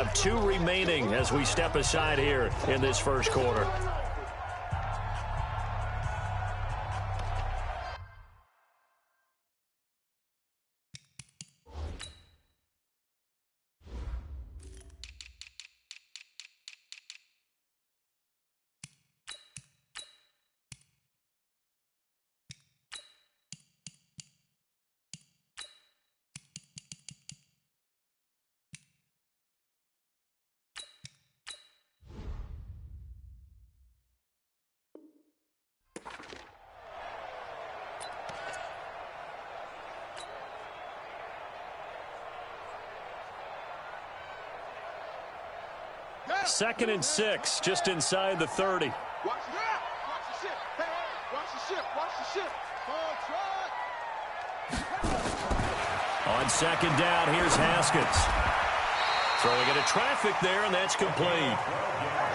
of 2 remaining as we step aside here in this first quarter. Second and 6, just inside the 30. Watch the ship. Hey, watch the ship. Watch the ship. On second down, here's Haskins. Throwing into traffic there, and that's complete.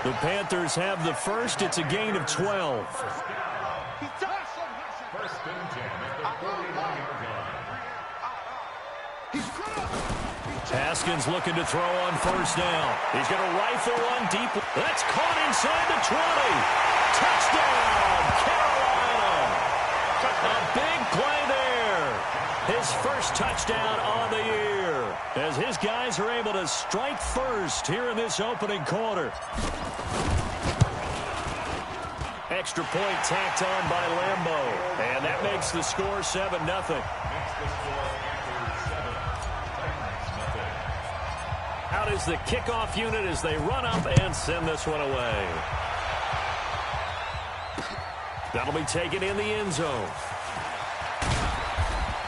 The Panthers have the first. It's a gain of 12. First and 10 at the 40-yard line. Haskins looking to throw on first down. He's going to rifle one deep. That's caught inside the 20. Touchdown, Carolina. A big play there. His first touchdown on the year as his guys are able to strike first here in this opening quarter. Extra point tacked on by Lambo. And that makes the score 7-0. Out is the kickoff unit as they run up and send this one away. That'll be taken in the end zone.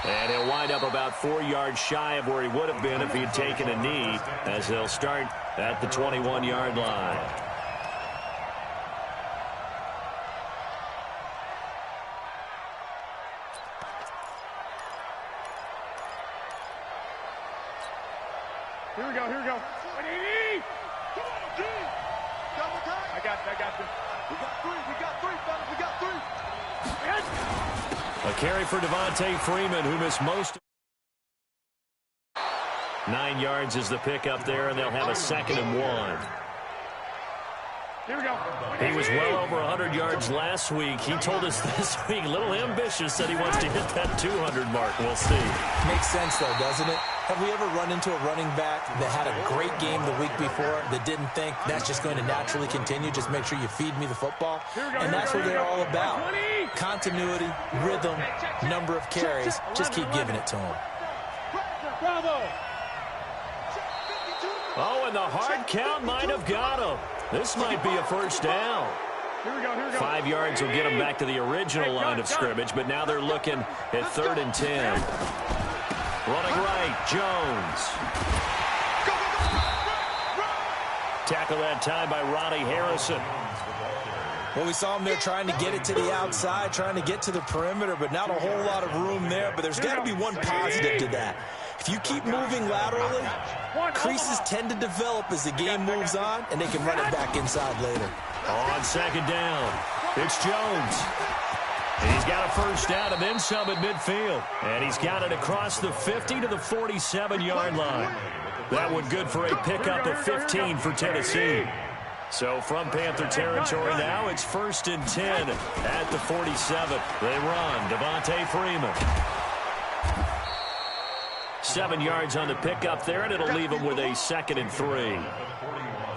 And he'll wind up about 4 yards shy of where he would have been if he had taken a knee, as they'll start at the 21-yard line. Here we go. Come on, G. I got you. We got three, fellas. We got 3. A carry for Devontae Freeman, who missed most. 9 yards is the pickup there, and they'll have a 2nd and 1. Here we go. He was well over 100 yards last week. He told us this week, a little ambitious, said he wants to hit that 200 mark. We'll see. Makes sense, though, doesn't it? Have we ever run into a running back that had a great game the week before that didn't think that's just going to naturally continue? Just make sure you feed me the football. And that's what they're all about. Continuity, rhythm, number of carries. Just keep giving it to them. Oh, and the hard count might have got him. This might be a first down. Here we go. 5 yards will get them back to the original line of scrimmage, but now they're looking at 3rd and 10. Running right, Jones. Tackle that time by Ronnie Harrison. Well, we saw him there trying to get it to the outside, trying to get to the perimeter, but not a whole lot of room there. But there's got to be one positive to that. If you keep moving laterally, creases tend to develop as the game moves on, and they can run it back inside later. On second down, it's Jones. He's got a first down and then some at midfield. And he's got it across the 50 to the 47-yard line. That one good for a pickup of 15 for Tennessee. So from Panther territory now, it's 1st and 10 at the 47. They run. Devontae Freeman. 7 yards on the pickup there, and it'll leave them with a 2nd and 3.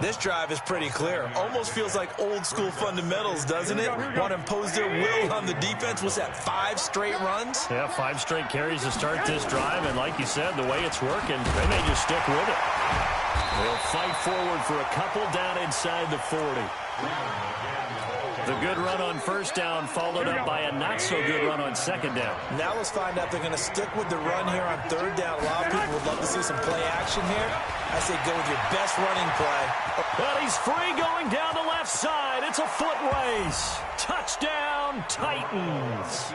This drive is pretty clear. Almost feels like old-school fundamentals, doesn't it? Want to impose their will on the defense. Was that 5 straight runs? Yeah, 5 straight carries to start this drive, and like you said, the way it's working, they may just stick with it. They'll fight forward for a couple down inside the 40. The good run on first down followed up by a not-so-good run on second down. Now let's find out they're going to stick with the run here on 3rd down. A lot of people would love to see some play action here. I say go with your best running play. Well, he's free going down the left side. It's a foot race. Touchdown, Titans.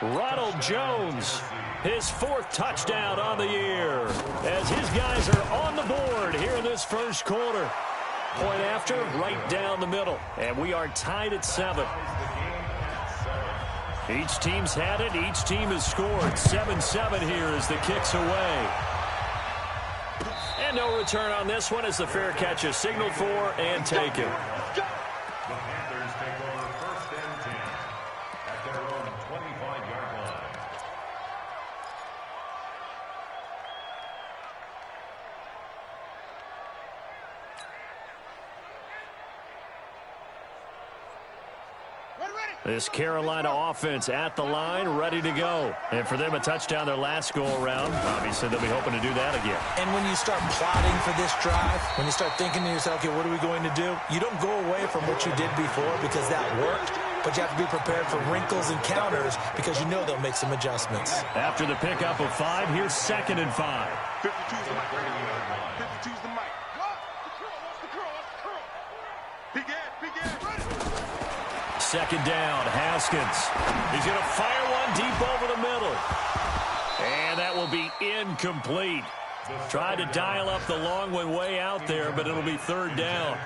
Ronald Jones, his 4th touchdown on the year, as his guys are on the board here in this first quarter. Point after, right down the middle. And we are tied at 7. Each team's had it. Each team has scored. 7-7 here as the kick's away. And no return on this one as the fair catch is signaled for and taken. The Panthers take over 1st and 10 at their own 25-yard line. This Carolina offense at the line, ready to go. And for them, a touchdown their last go-around. Obviously, they'll be hoping to do that again. And when you start plotting for this drive, when you start thinking to yourself, okay, what are we going to do? You don't go away from what you did before because that worked, but you have to be prepared for wrinkles and counters because you know they'll make some adjustments. After the pickup of 5, here's 2nd and 5. 52's the mic. 52's the mic. Begin. Second down, Haskins. He's going to fire one deep over the middle. And that will be incomplete. Tried to dial up the long one way out there, but it'll be 3rd down.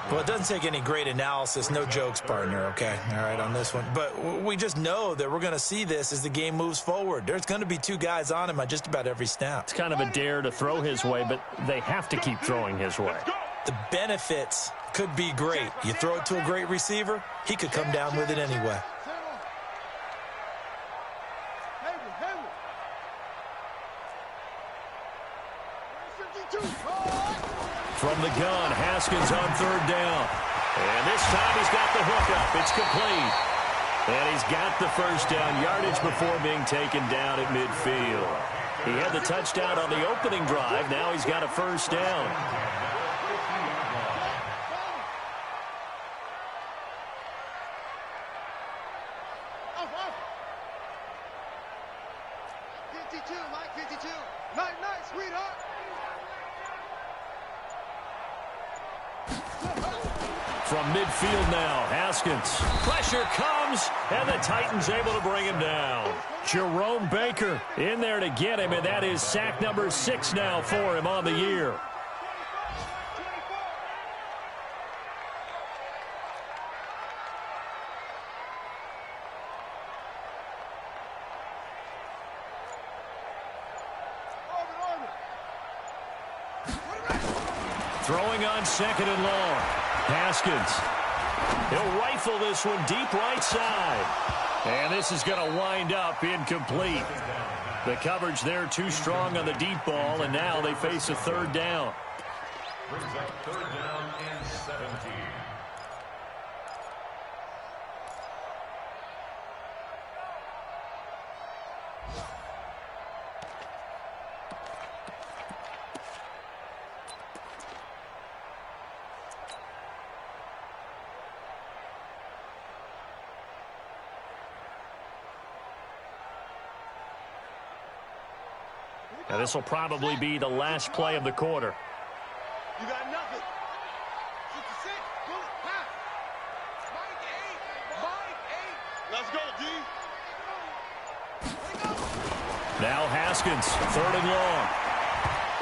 Well, it doesn't take any great analysis. No jokes, partner, okay? All right, on this one. But we just know that we're going to see this as the game moves forward. There's going to be 2 guys on him on just about every snap. It's kind of a dare to throw his way, but they have to keep throwing his way. The benefits could be great. You throw it to a great receiver, he could come down with it anyway. From the gun, Haskins on 3rd down. And this time he's got the hookup. It's complete. And he's got the 1st down yardage before being taken down at midfield. He had the touchdown on the opening drive. Now he's got a 1st down. From midfield now, Haskins. Pressure comes, and the Titans able to bring him down. Jerome Baker in there to get him, and that is sack number 6 now for him on the year. Throwing on 2nd and long. Haskins. He'll rifle this one deep right side. And this is going to wind up incomplete. The coverage there too strong on the deep ball, and now they face a 3rd down. Brings up 3rd down and 17. Now this will probably be the last play of the quarter. You got nothing. 66. Go. Pass. Mike 8. Let's go, D. Now Haskins, 3rd and long.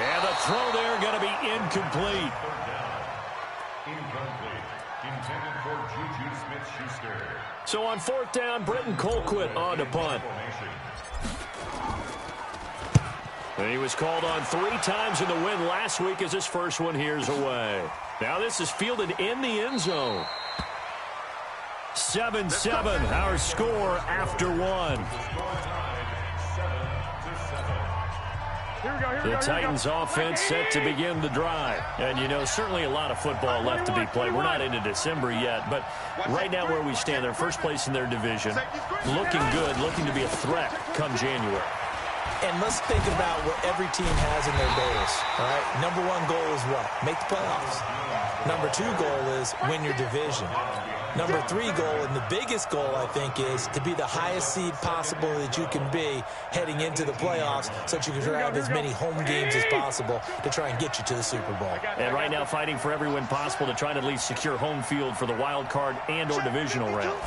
And the throw there going to be incomplete. 3rd down. Incomplete. Intended for Juju Smith-Schuster. So on 4th down, Britton Colquitt on to punt. And he was called on 3 times in the win last week as his first one here's away. Now this is fielded in the end zone. 7-7, our score after 1. The Titans offense set to begin the drive. And, you know, certainly a lot of football left to be played. We're not into December yet, but right now where we stand, they're first place in their division. Looking good, looking to be a threat come January. And let's think about what every team has in their goals, all right? Number 1 goal is what? Make the playoffs. Number 2 goal is win your division. Number 3 goal, and the biggest goal, I think, is to be the highest seed possible that you can be heading into the playoffs so that you can have as many home games as possible to try and get you to the Super Bowl. And right now fighting for every win possible to try to at least secure home field for the wild card and or divisional round.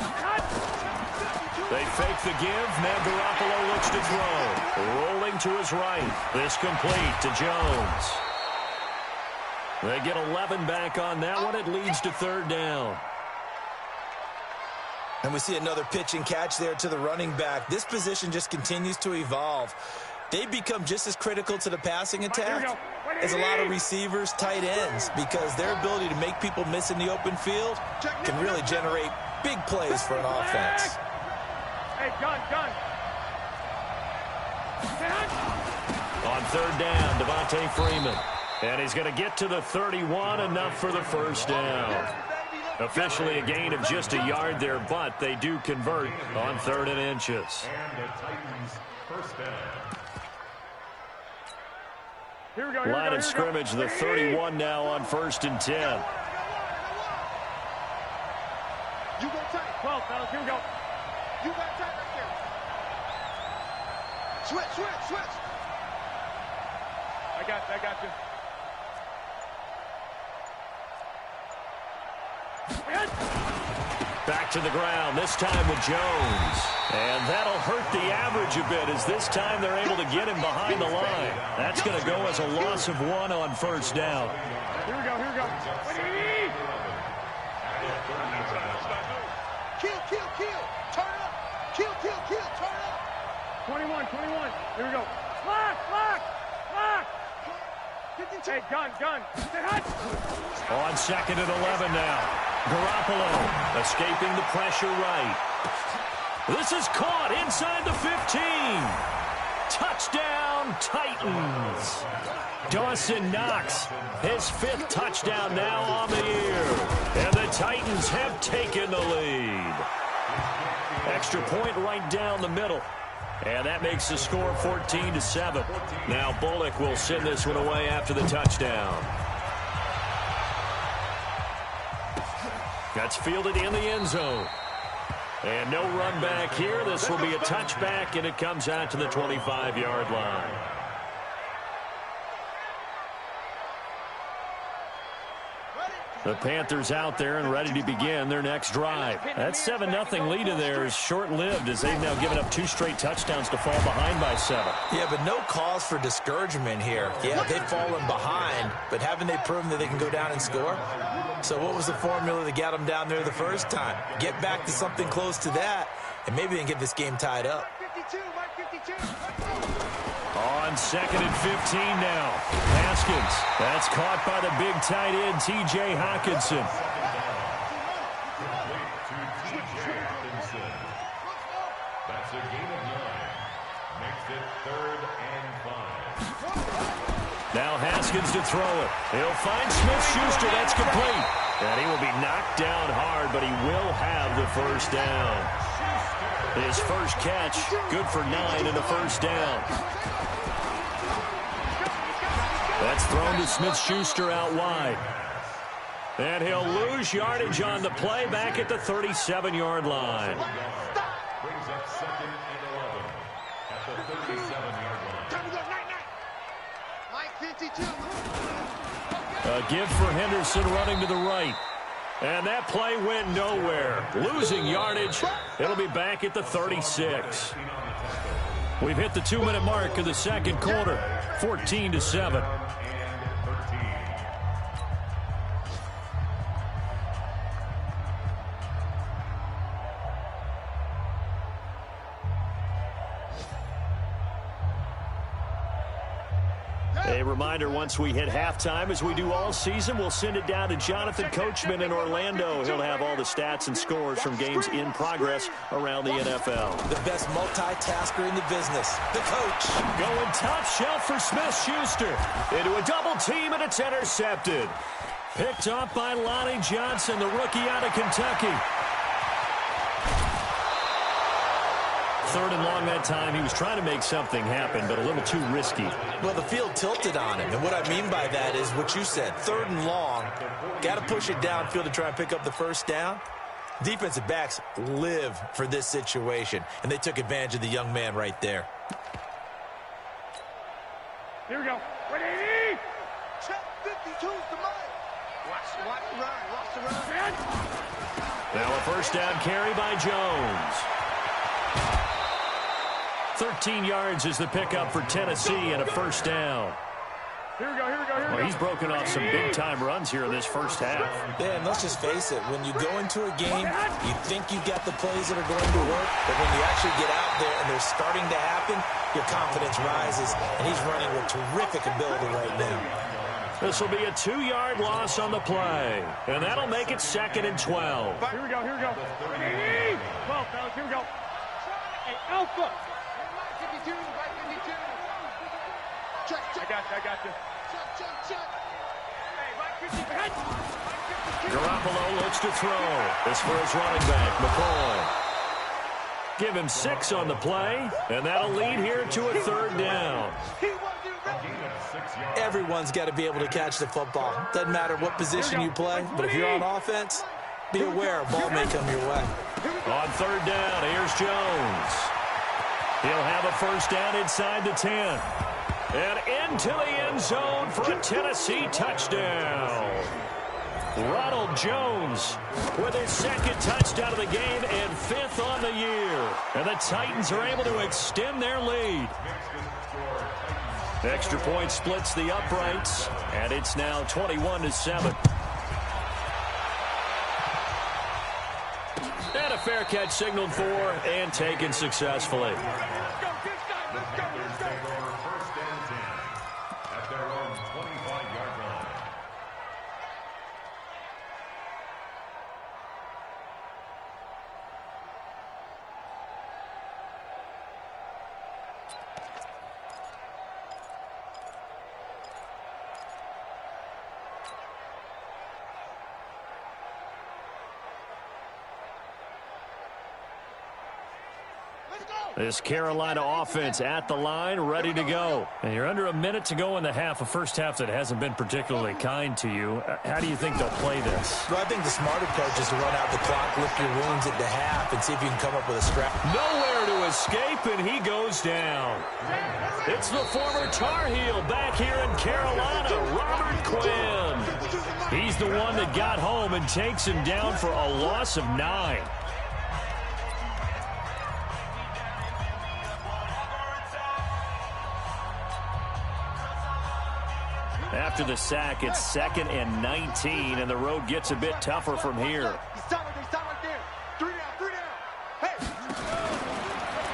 They fake the give. Now Garoppolo looks to throw. Rolling to his right. This complete to Jones. They get 11 back on that one. It leads to 3rd down. And we see another pitch and catch there to the running back. This position just continues to evolve. they become just as critical to the passing attack as a lot of receivers, tight ends, because their ability to make people miss in the open field can really generate big plays for an offense. Hey, gun. On third down, Devontae Freeman. And he's going to get to the 31, enough for the first down. Officially a gain of just a yard there, but they do convert on 3rd and inches. And the Titans first down. Here we go. Line of scrimmage, the 31 now on 1st and 10. You go tight. 12, fellas. Here we go. You got tight right there. Switch. I got you. Back to the ground, this time with Jones. And that'll hurt the average a bit, as this time they're able to get him behind the line. That's going to go as a loss of 1 on 1st down. Here we go. Kill. Turn up. Kill. Turn up. 21. Here we go. Lock. Hey, gun. Stay hot. On 2nd and 11 now. Garoppolo escaping the pressure right. This is caught inside the 15. Touchdown, Titans. Dawson Knox, his 5th touchdown now on the year. And the Titans have taken the lead. Extra point right down the middle. And that makes the score 14-7. Now Bullock will send this one away after the touchdown. That's fielded in the end zone. And no run back here. This will be a touchback, and it comes out to the 25-yard line. The Panthers out there and ready to begin their next drive. That 7-0 lead of theirs short-lived, as they've now given up 2 straight touchdowns to fall behind by 7. Yeah, but no cause for discouragement here. Yeah, they've fallen behind, but haven't they proven that they can go down and score? So what was the formula that got them down there the first time? Get back to something close to that, and maybe they can get this game tied up. On 2nd and 15 now. Haskins. That's caught by the big tight end, T.J. Hockenson. That's a gain of 9. Makes it 3rd and 5. Now Haskins to throw it. He'll find Smith-Schuster. That's complete. And he will be knocked down hard, but he will have the first down. His first catch, good for 9 and a first down. That's thrown to Smith-Schuster out wide. And he'll lose yardage on the play back at the 37-yard line. Brings up 2nd and 11 at the 37-yard line. A give for Henderson running to the right. And that play went nowhere. Losing yardage. It'll be back at the 36. We've hit the 2-minute mark of the second quarter. 14-7. A reminder, once we hit halftime, as we do all season, we'll send it down to Jonathan Coachman in Orlando. He'll have all the stats and scores from games in progress around the NFL. The best multitasker in the business, the coach. Going top shelf for Smith-Schuster. Into a double team, and it's intercepted. Picked up by Lonnie Johnson, the rookie out of Kentucky. 3rd and long that time. He was trying to make something happen, but a little too risky. Well, the field tilted on him, and what I mean by that is what you said. 3rd and long, got to push it downfield to try and pick up the first down. Defensive backs live for this situation, and they took advantage of the young man right there. Here we go. Ready? Check 52's the mic. Watch the run. Now a first down carry by Jones. 13 yards is the pickup for Tennessee and a first down. Here we go, here we go, here we Well, go. he's broken off some big-time runs here in this first half. Yeah, and let's just face it. When you go into a game, you think you've got the plays that are going to work, but when you actually get out there and they're starting to happen, your confidence rises, and he's running with terrific ability right now. This will be a 2-yard loss on the play, and that'll make it 2nd and 12. Here we go, here we go. 12, fellas, here we go. Hey, Alpha. 52, right 52. Check, check. I got you. Check. Hey, right 50. Garoppolo looks to throw. This for his running back, McCoy. Give him 6 on the play, and that'll lead here to a 3rd down. Everyone's got to be able to catch the football. Doesn't matter what position you play, but if you're on offense, be aware a ball may come your way. On 3rd down, here's Jones. He'll have a 1st down inside the 10. And into the end zone for a Tennessee touchdown. Ronald Jones with his 2nd touchdown of the game and 5th on the year. And the Titans are able to extend their lead. Extra point splits the uprights, and it's now 21-7. And a fair catch signaled for and taken successfully. This Carolina offense at the line, ready to go. And you're under a minute to go in the half, a first half that hasn't been particularly kind to you. How do you think they'll play this? Well, I think the smart approach is to run out the clock, lift your wounds at the half, and see if you can come up with a scrap. Nowhere to escape, and he goes down. It's the former Tar Heel back here in Carolina, Robert Quinn. He's the one that got home and takes him down for a loss of 9. After the sack, it's 2nd and 19, and the road gets a bit tougher from here.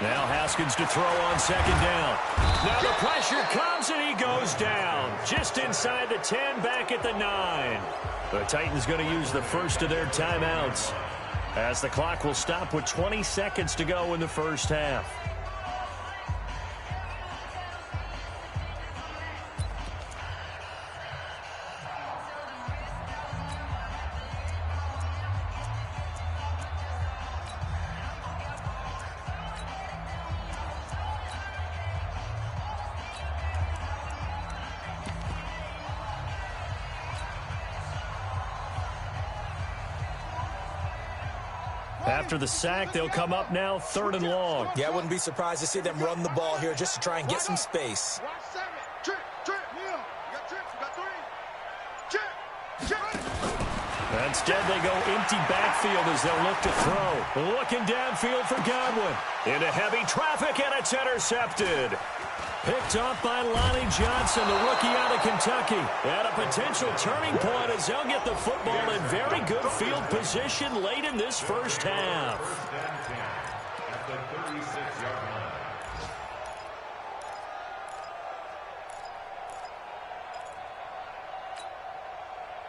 Now Haskins to throw on 2nd down. Now the pressure comes, and he goes down. Just inside the 10, back at the 9. The Titans going to use the first of their timeouts, as the clock will stop with 20 seconds to go in the first half. After the sack, they'll come up now 3rd and long. Yeah, I wouldn't be surprised to see them run the ball here just to try and get some space. Instead, they go empty backfield as they'll look to throw. Looking downfield for Godwin. Into heavy traffic, and it's intercepted. Picked off by Lonnie Johnson, the rookie out of Kentucky. At a potential turning point as they'll get the football in very good field position late in this first half. At the 36-yard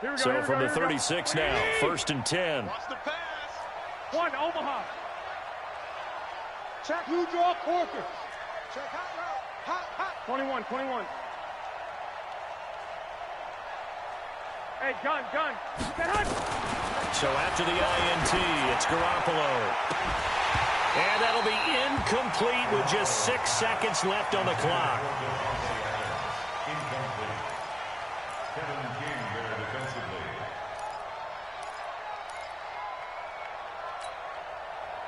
line. So from the 36 now, 1st and 10. Watch the pass. 1, Omaha. Check who draw Corker. Check hot. 21. Hey, gun. Get hot. So after the INT, it's Garoppolo. And that'll be incomplete with just 6 seconds left on the clock. Incomplete. Kevin King there defensively.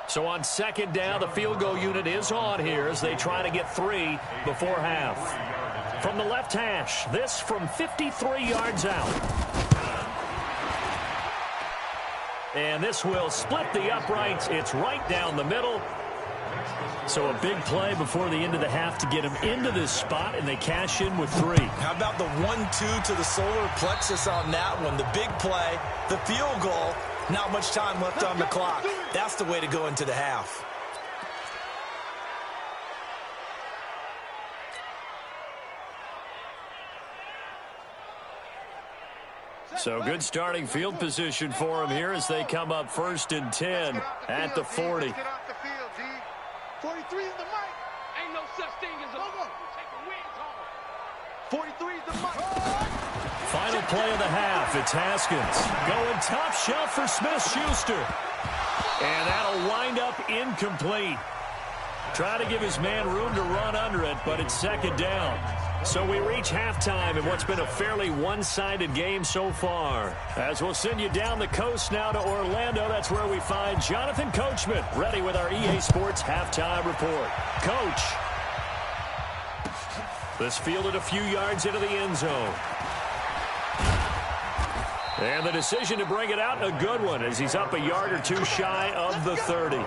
So on 2nd down, the field goal unit is on here as they try to get 3 before half. From the left hash, this from 53 yards out. And this will split the uprights. It's right down the middle. So a big play before the end of the half to get him into this spot, and they cash in with 3. How about the 1-2 to the solar plexus on that one? The big play, the field goal, not much time left on the clock. That's the way to go into the half. So good starting field position for him here as they come up 1st and 10 at the 40. 43 is the mic. Ain't no such thing as a take a win call. 43 is the mic. Final play of the half. It's Haskins going top shelf for Smith-Schuster. And that'll wind up incomplete. Trying to give his man room to run under it, but it's 2nd down. So we reach halftime in what's been a fairly one-sided game so far. As we'll send you down the coast now to Orlando, that's where we find Jonathan Coachman, ready with our EA Sports Halftime Report. Coach. This fielded a few yards into the end zone. And the decision to bring it out, a good one, as he's up a yard or 2 shy of the 30.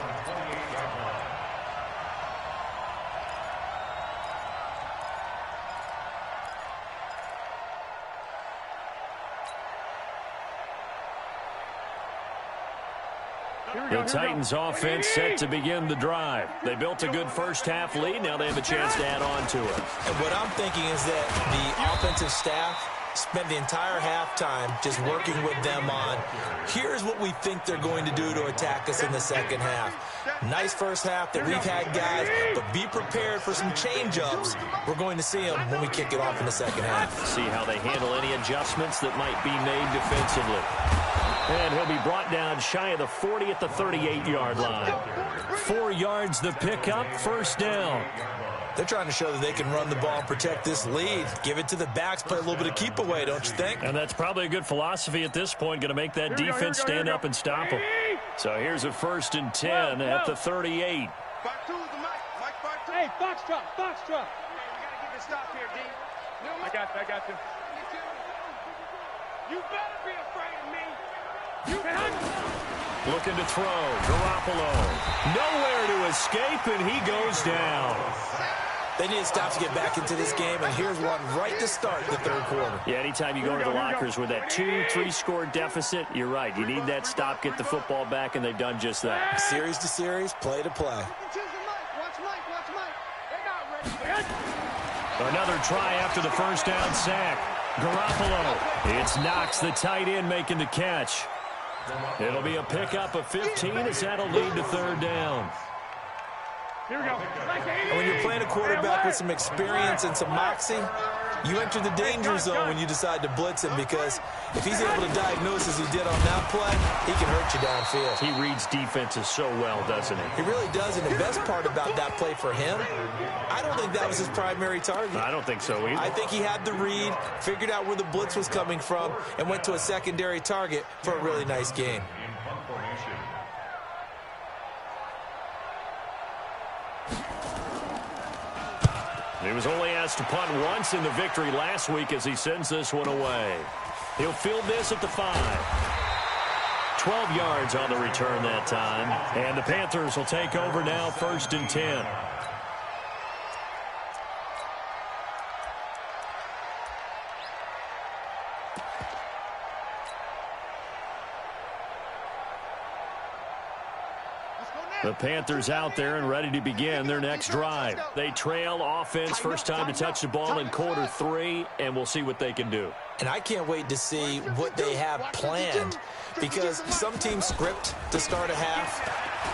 The Titans offense set to begin the drive. They built a good first half lead. Now they have a chance to add on to it. And what I'm thinking is that the offensive staff spent the entire halftime just working with them on, here's what we think they're going to do to attack us in the second half. Nice first half that we've had, guys, but be prepared for some change-ups. We're going to see them when we kick it off in the second half. See how they handle any adjustments that might be made defensively. And he'll be brought down shy of the 40 at the 38-yard line. 4 yards the pickup, 1st down. They're trying to show that they can run the ball and protect this lead. Give it to the backs, play a little bit of keep away, don't you think? And that's probably a good philosophy at this point, going to make that defense stand up and stop them. So here's a 1st and 10 at the 38. Hey, Foxtrot. We got to get this stop here, D. I got you. You better be afraid of me. Looking to throw. Garoppolo. Nowhere to escape, and he goes down. They need to stop to get back into this game, and here's one right to start the 3rd quarter. Yeah, anytime you go to the lockers with that 2-3 score deficit, you're right. You need that stop, get the football back, and they've done just that. Series to series, play to play. Another try after the 1st down sack. Garoppolo. It's Knox, the tight end, making the catch. It'll be a pickup of 15 as that'll lead to 3rd down. Here we go. And when you're playing a quarterback with some experience and some moxie, you enter the danger zone when you decide to blitz him, because if he's able to diagnose as he did on that play, he can hurt you downfield. He reads defenses so well, doesn't he? He really does, and the best part about that play for him, I don't think that was his primary target. I don't think so either. I think he had the read, figured out where the blitz was coming from, and went to a secondary target for a really nice game. He was only asked to punt once in the victory last week as he sends this one away. He'll field this at the 5. 12 yards on the return that time. And the Panthers will take over now, 1st and 10. The Panthers out there and ready to begin their next drive. They trail offense, first time to touch the ball in quarter 3, and we'll see what they can do. And I can't wait to see what they have planned, because some teams script to start a half.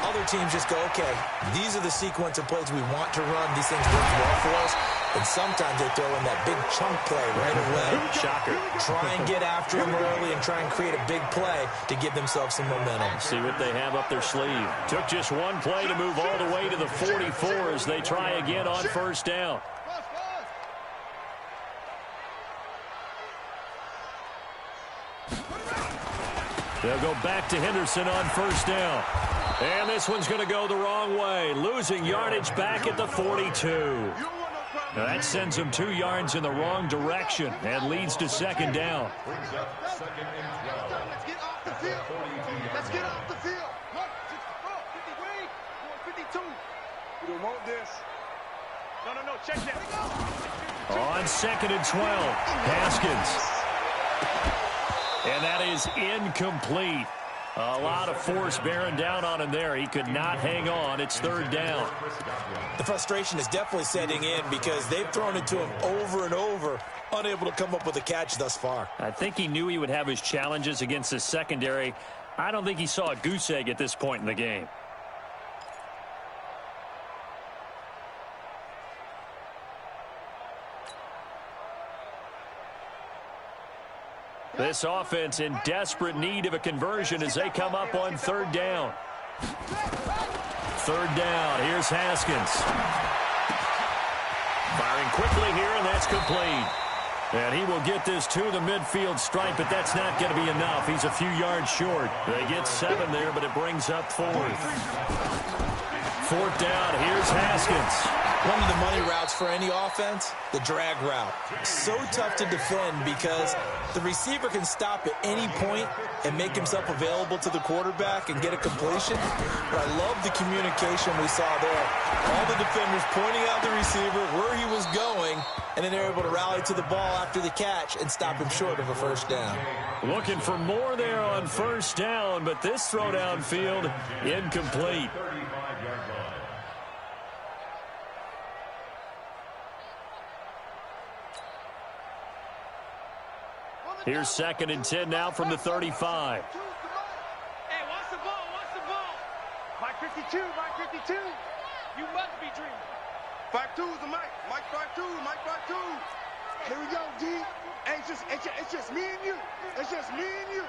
Other teams just go, okay, these are the sequence of plays we want to run. These things work well for us. And sometimes they throw in that big chunk play right away. Shocker. Try and get after them early and try and create a big play to give themselves some momentum. See what they have up their sleeve. Took just one play to move all the way to the 44 as they try again on 1st down. They'll go back to Henderson on 1st down. And this one's going to go the wrong way. Losing yardage back at the 42. Now that sends them 2 yards in the wrong direction and leads to 2nd down. Let's get off the field. Let's get off the field. 52. You don't want this. No, check that. On 2nd and 12, Haskins. And that is incomplete. A lot of force bearing down on him there. He could not hang on. It's 3rd down. The frustration is definitely setting in because they've thrown it to him over and over, unable to come up with a catch thus far. I think he knew he would have his challenges against his secondary. I don't think he saw a goose egg at this point in the game. This offense in desperate need of a conversion as they come up on 3rd down. 3rd down. Here's Haskins. Firing quickly here, and that's complete. And he will get this to the midfield stripe, but that's not going to be enough. He's a few yards short. They get 7 there, but it brings up 4th. 4th down. Here's Haskins. One of the money routes for any offense, the drag route. So tough to defend because the receiver can stop at any point and make himself available to the quarterback and get a completion. But I love the communication we saw there. All the defenders pointing out the receiver, where he was going, and then they're able to rally to the ball after the catch and stop him short of a 1st down. Looking for more there on 1st down, but this throw downfield incomplete. Here's 2nd and 10 now from the 35. Hey, watch the ball, watch the ball. Mike 52, Mike 52. You must be dreaming. 5-2's the Mike. Mike 5-2, Mike 5-2. Here we go, D. Hey, it's just me and you. It's just me and you.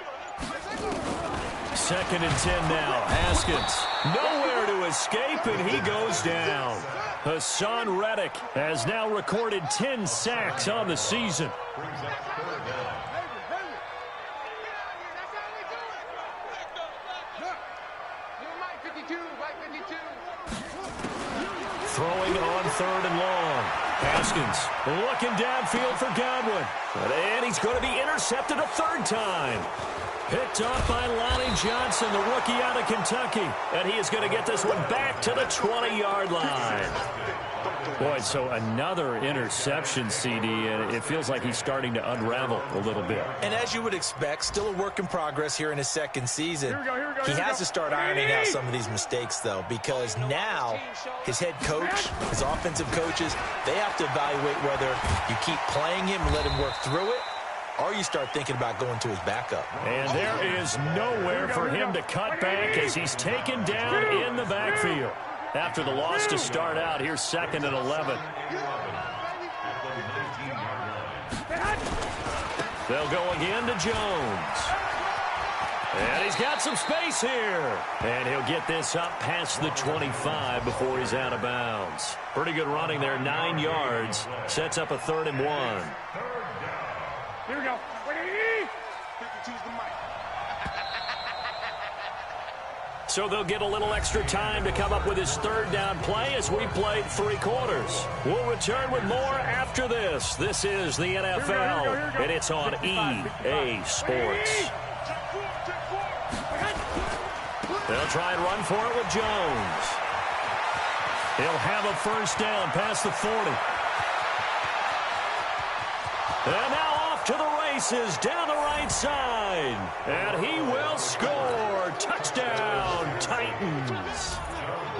2nd and 10 now. Haskins nowhere to escape, and he goes down. Hassan Reddick has now recorded 10 sacks on the season. Throwing on 3rd and long. Haskins looking downfield for Godwin. And he's going to be intercepted a 3rd time. Picked up by Lonnie Johnson, the rookie out of Kentucky. And he is going to get this one back to the 20-yard line. Boy, so another interception, CD, and it feels like he's starting to unravel a little bit. And as you would expect, still a work in progress here in his 2nd season. He has to start ironing out some of these mistakes, though, because now his head coach, his offensive coaches, they have to evaluate whether you keep playing him and let him work through it, or you start thinking about going to his backup. And there is nowhere for him to cut back as he's taken down in the backfield. After the loss to start out, here's 2nd and 11. They'll go again to Jones. And he's got some space here. And he'll get this up past the 25 before he's out of bounds. Pretty good running there, 9 yards. Sets up a 3rd and 1. Here we go. 52's the Mike. So they'll get a little extra time to come up with his 3rd down play as we played 3 quarters. We'll return with more after this. This is the NFL, and it's on EA Sports. They'll try and run for it with Jones. He'll have a 1st down past the 40. And now off to the races down the right side. And he will score. Touchdown, Titans.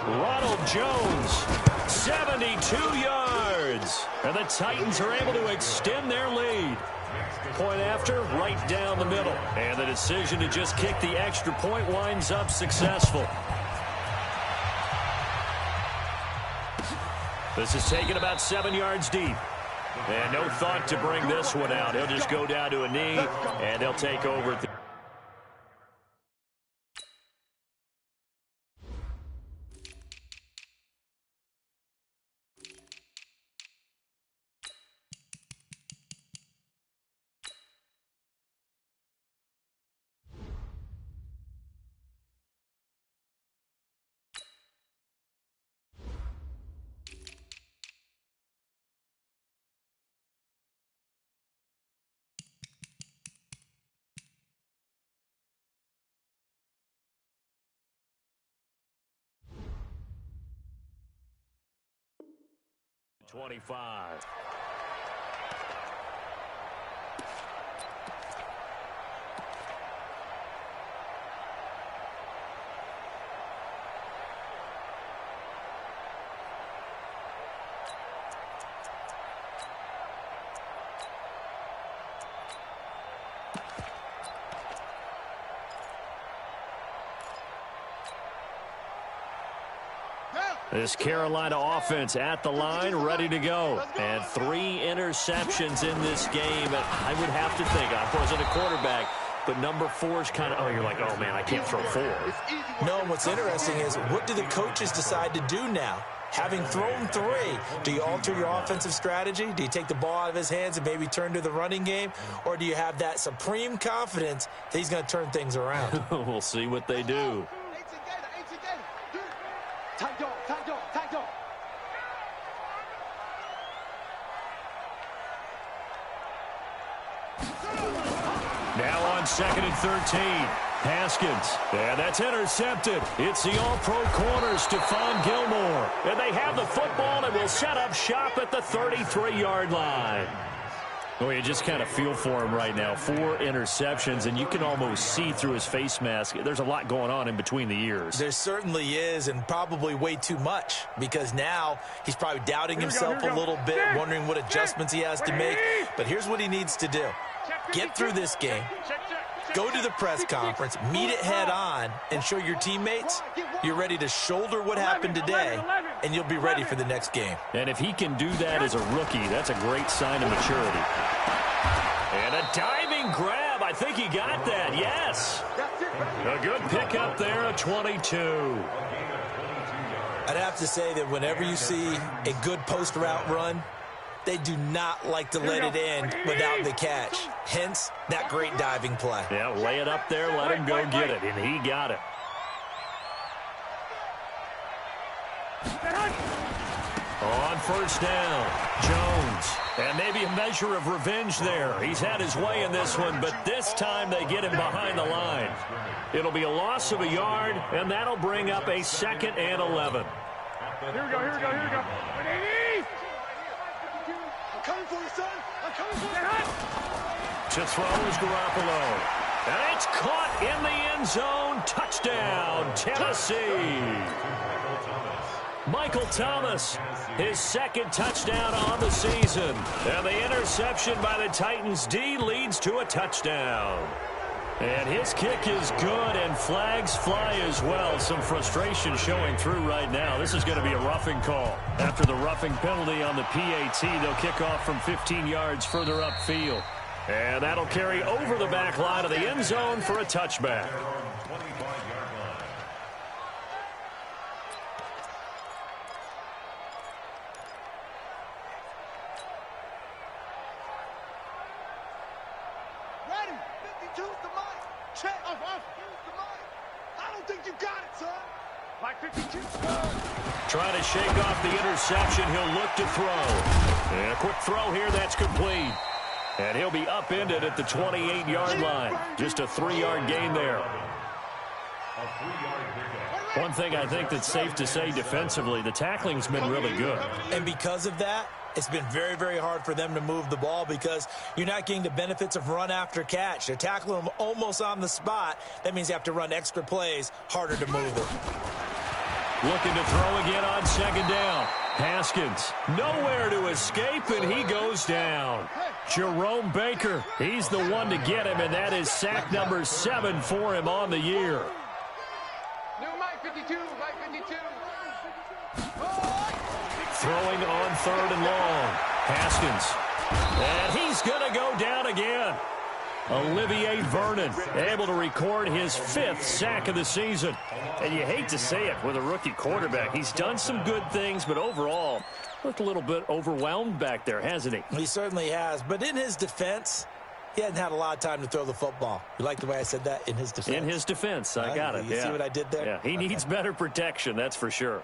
Ronald Jones, 72 yards. And the Titans are able to extend their lead. Point after, right down the middle. And the decision to just kick the extra point winds up successful. This is taken about 7 yards deep. And no thought to bring this one out. He'll just go down to a knee, and they'll take over. 25. This Carolina offense at the line, ready to go. And 3 interceptions in this game. And I would have to think, I wasn't a quarterback, but number 4 is kind of, oh, you're like, oh, man, I can't throw 4. No, and what's interesting is, what do the coaches decide to do now? Having thrown 3, do you alter your offensive strategy? Do you take the ball out of his hands and maybe turn to the running game? Or do you have that supreme confidence that he's going to turn things around? We'll see what they do. Now on 2nd and 13. Haskins. And that's intercepted. It's the all-pro corner, Stephon Gilmore. And they have the football and will set up shop at the 33-yard line. Oh, you just kind of feel for him right now. 4 interceptions, and you can almost see through his face mask. There's a lot going on in between the ears. There certainly is, and probably way too much, because now he's probably doubting himself a little bit, wondering what adjustments he has to make. But here's what he needs to do. Get through this game, go to the press conference, meet it head on, and show your teammates you're ready to shoulder what happened today, and you'll be ready for the next game. And if he can do that as a rookie, that's a great sign of maturity. And a diving grab. I think he got that, yes. A good pickup there, a 22. I'd have to say that whenever you see a good post route run, they do not like to let it in without the catch. Hence, that great diving play. Yeah, lay it up there, let him go get it, and he got it. On first down, Jones. And maybe a measure of revenge there. He's had his way in this one, but this time they get him behind the line. It'll be a loss of a yard, and that'll bring up a 2nd and 11. Here we go. I'm coming for you, son. I'm coming for you. To throw is Garoppolo. And it's caught in the end zone. Touchdown, Tennessee. Michael Thomas, his 2nd touchdown on the season. And the interception by the Titans D leads to a touchdown. And his kick is good, and flags fly as well. Some frustration showing through right now. This is going to be a roughing call. After the roughing penalty on the PAT, they'll kick off from 15 yards further upfield. And that'll carry over the back line of the end zone for a touchback. Trying to shake off the interception. He'll look to throw. And a quick throw here. That's complete. And he'll be upended at the 28-yard line. Just a 3-yard gain there. One thing I think that's safe to say defensively, the tackling's been really good. And because of that, it's been very, very hard for them to move the ball because you're not getting the benefits of run after catch. They're tackling them almost on the spot. That means you have to run extra plays, harder to move it. Looking to throw again on 2nd down. Haskins, nowhere to escape, and he goes down. Jerome Baker, he's the one to get him, and that is sack number 7 for him on the year. Throwing on 3rd and long. Haskins. And he's going to go down again. Olivier Vernon able to record his 5th sack of the season. And you hate to say it with a rookie quarterback. He's done some good things, but overall, looked a little bit overwhelmed back there, hasn't he? He certainly has. But in his defense, he hadn't had a lot of time to throw the football. You like the way I said that? In his defense? In his defense. I got it. You see what I did there? Yeah, he needs better protection, that's for sure.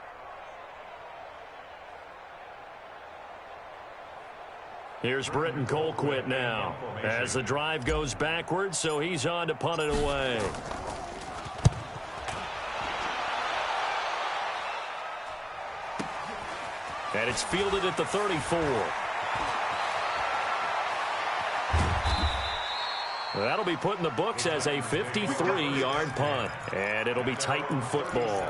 Here's Britton Colquitt now as the drive goes backwards, so he's on to punt it away. And it's fielded at the 34. That'll be put in the books as a 53-yard punt. And it'll be Titan football.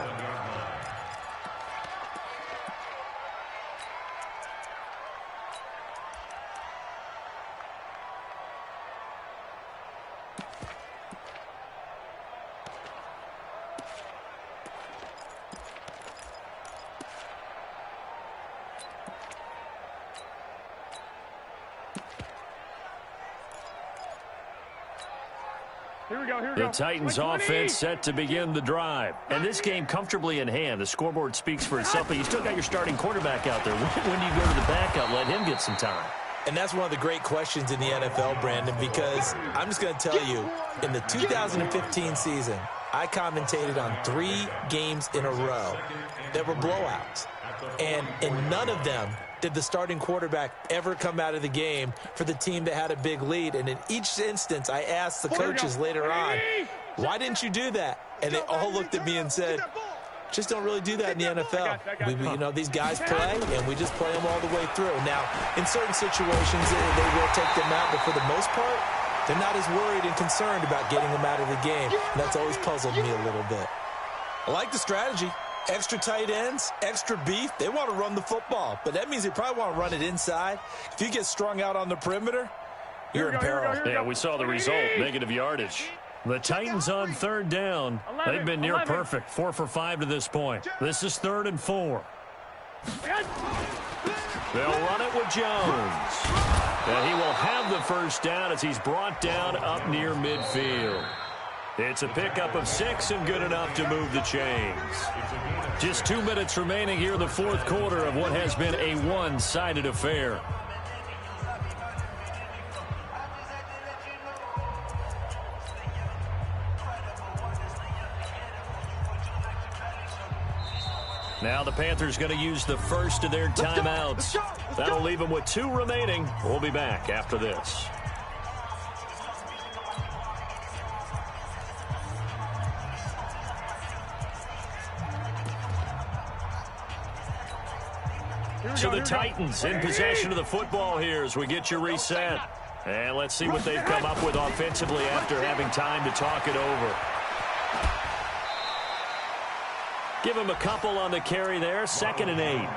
The Titans offense set to begin the drive. And this game comfortably in hand. The scoreboard speaks for itself, but you still got your starting quarterback out there. When do you go to the backup, let him get some time? And that's one of the great questions in the NFL, Brandon, because I'm just going to tell you, in the 2015 season, I commentated on 3 games in a row that were blowouts. And in none of them did the starting quarterback ever come out of the game for the team that had a big lead. And in each instance, I asked the coaches later on, why didn't you do that? And they all looked at me and said, just don't really do that in the NFL. You know, these guys play, and we just play them all the way through. Now, in certain situations, they will take them out, but for the most part, they're not as worried and concerned about getting them out of the game. And that's always puzzled me a little bit. I like the strategy. Extra tight ends, extra beef. They want to run the football, but that means they probably want to run it inside. If you get strung out on the perimeter, you're in peril. Yeah, we saw the result, negative yardage. The Titans on 3rd down. They've been near perfect, 4 for 5 to this point. This is 3rd and 4. They'll run it with Jones. And he will have the first down as he's brought down up near midfield. It's a pickup of 6 and good enough to move the chains. Just 2 minutes remaining here in the 4th quarter of what has been a one-sided affair. Now the Panthers going to use the first of their timeouts. That'll leave them with 2 remaining. We'll be back after this. So the Titans in possession of the football here as we get you reset. And let's see what they've come up with offensively after having time to talk it over. Give him a couple on the carry there, 2nd and 8.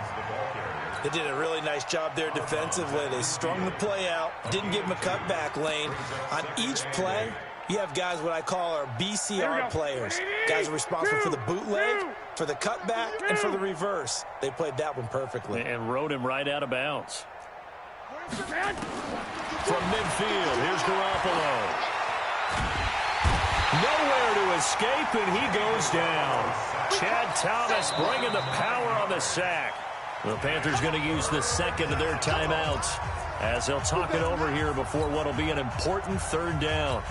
They did a really nice job there defensively. They strung the play out, didn't give him a cutback lane. On each play, you have guys what I call our BCR players. Guys are responsible for the bootleg, for the cutback, and for the reverse. They played that one perfectly. And rode him right out of bounds. From midfield, here's Garoppolo. Nowhere to escape, and he goes down. Chad Thomas bringing the power on the sack. The Panthers going to use the 2nd of their timeouts as they'll talk it over here before what will be an important 3rd down.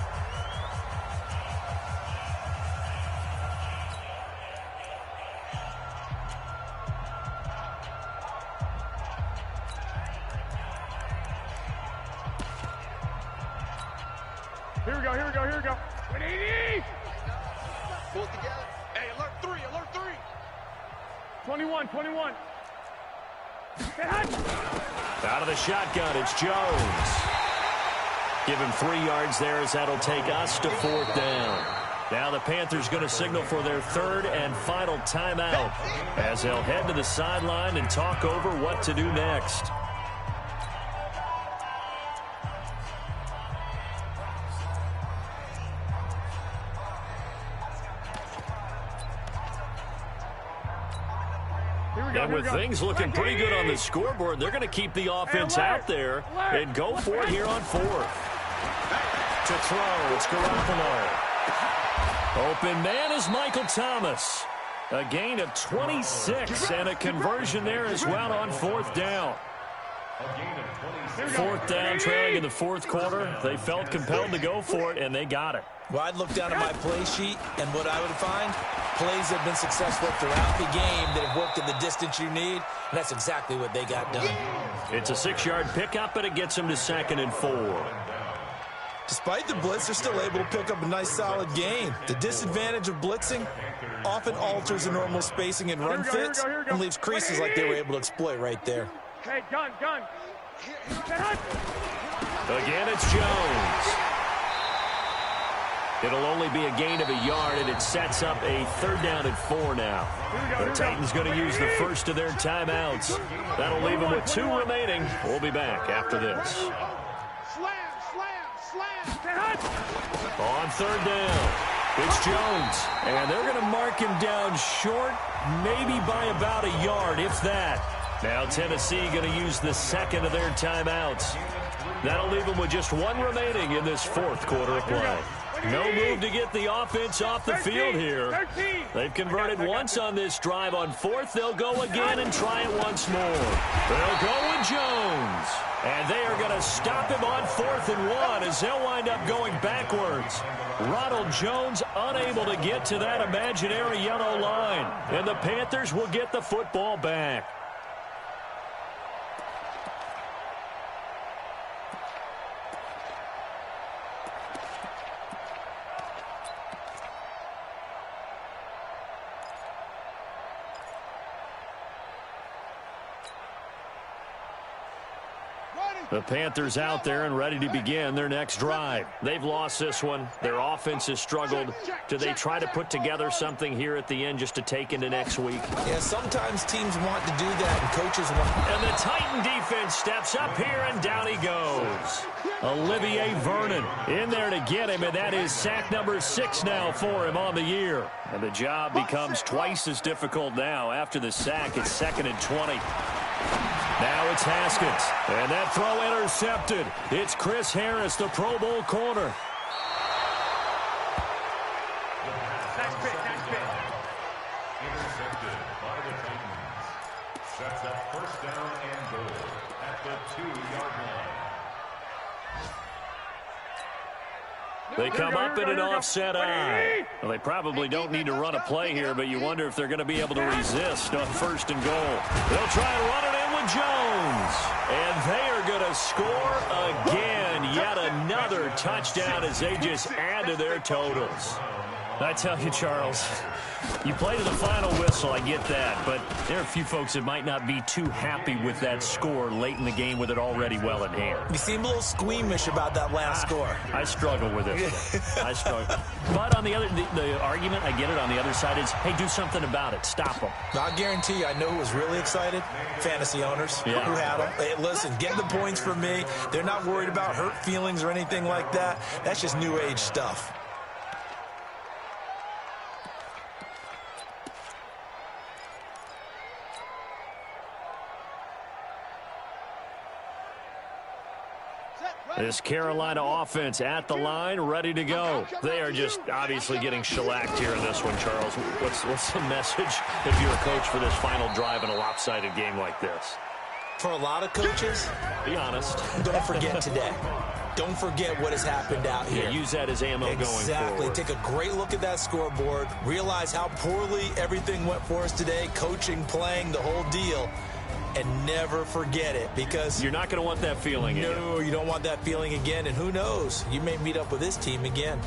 Here we go. 180. Pull it together. Hey, alert 3. 21. Out of the shotgun, it's Jones. Give him 3 yards there as that'll take us to 4th down. Now the Panthers going to signal for their 3rd and final timeout as they'll head to the sideline and talk over what to do next. And with things looking pretty good on the scoreboard, they're going to keep the offense out there and go for it here on 4th. To throw, it's Garoppolo. Open man is Michael Thomas. A gain of 26 and a conversion there as well on 4th down. 4th down, trailing in the 4th quarter. They felt compelled to go for it, and they got it. Well, I'd look down at my play sheet, and what I would find, plays that have been successful throughout the game that have worked in the distance you need, and that's exactly what they got done. It's a 6-yard pickup, and it gets them to 2nd and 4. Despite the blitz, they're still able to pick up a nice, solid gain. The disadvantage of blitzing, often alters the normal spacing and run fits and leaves creases like they were able to exploit right there. Okay, gun. Again, it's Jones. It'll only be a gain of a yard, and it sets up a 3rd down and 4 now. The Titans going to use the first of their timeouts. That'll leave them with 2 remaining. We'll be back after this. Slam. On 3rd down, it's Jones. And they're going to mark him down short, maybe by about a yard, if that. Now Tennessee going to use the 2nd of their timeouts. That'll leave them with just 1 remaining in this 4th quarter of play. No move to get the offense off the field here. They've converted once on this drive. On 4th, they'll go again and try it once more. They'll go with Jones. And they are going to stop him on 4th and 1 as they'll wind up going backwards. Ronald Jones unable to get to that imaginary yellow line. And the Panthers will get the football back. The Panthers out there and ready to begin their next drive. They've lost this one. Their offense has struggled. Do they try to put together something here at the end just to take into next week? Yeah, sometimes teams want to do that, and coaches want. And the Titan defense steps up here, and down he goes. Olivier Vernon in there to get him, and that is sack number 6 now for him on the year. And the job becomes twice as difficult now. After the sack, it's 2nd and 20. Now it's Haskins, and that throw intercepted. It's Chris Harris, the Pro Bowl corner. Nice pick. Intercepted by the Titans. Sets up 1st down and goal at the 2-yard line. They come up in an offset eye. Well, they probably don't need to run a play here, but you wonder if they're going to be able to resist on 1st and goal. They'll try and run it in with Jones. And they are going to score again. Yet another touchdown as they just add to their totals. I tell you, Charles, you play to the final whistle, I get that, but there are a few folks that might not be too happy with that score late in the game with it already well in hand. You seem a little squeamish about that last score. I struggle with it. I struggle. But on the other, the argument, I get it, on the other side is, hey, do something about it. Stop them. I guarantee you, I know who was really excited? Fantasy owners who had them. Hey, listen, get the points for me. They're not worried about hurt feelings or anything like that. That's just new age stuff. This Carolina offense at the line, ready to go. They are just obviously getting shellacked here in this one, Charles. What's the message if you're a coach for this final drive in a lopsided game like this? For a lot of coaches, be honest. Don't forget today. Don't forget what has happened out here. Yeah, use that as ammo going forward. Exactly. Take a great look at that scoreboard. Realize how poorly everything went for us today. Coaching, playing, the whole deal. And never forget it, because you're not going to want that feeling again. No, you don't want that feeling again. And who knows? You may meet up with this team again.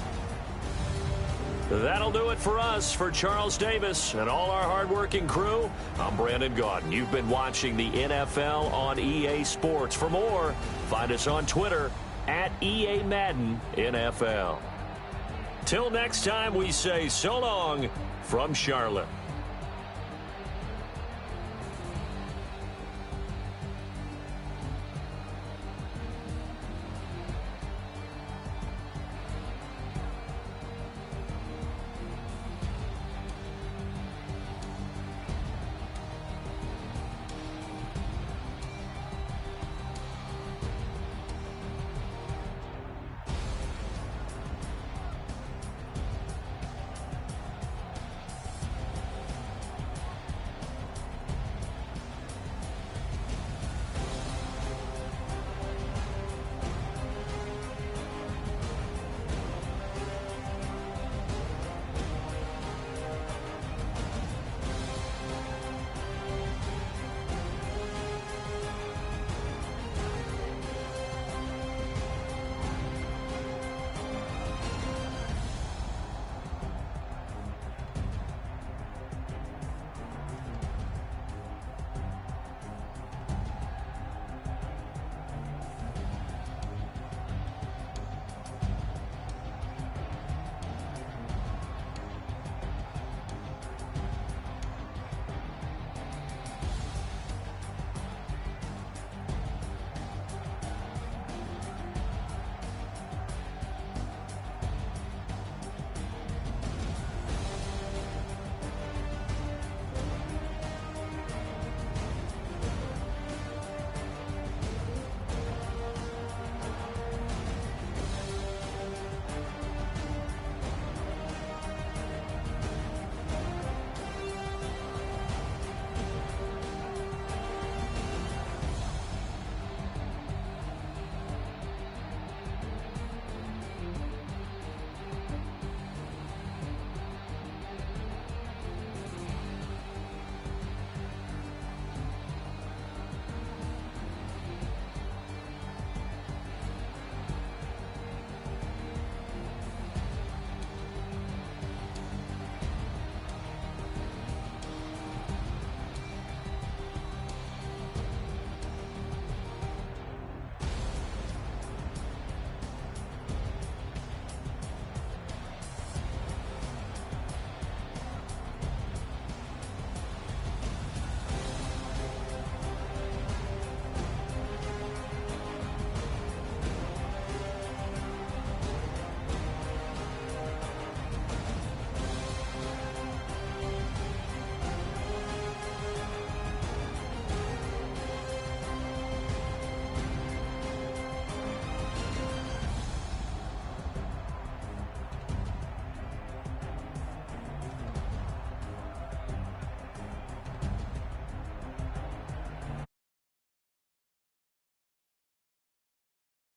That'll do it for us. For Charles Davis and all our hardworking crew, I'm Brandon Gaudin. You've been watching the NFL on EA Sports. For more, find us on Twitter at EA Madden NFL. Till next time, we say so long from Charlotte.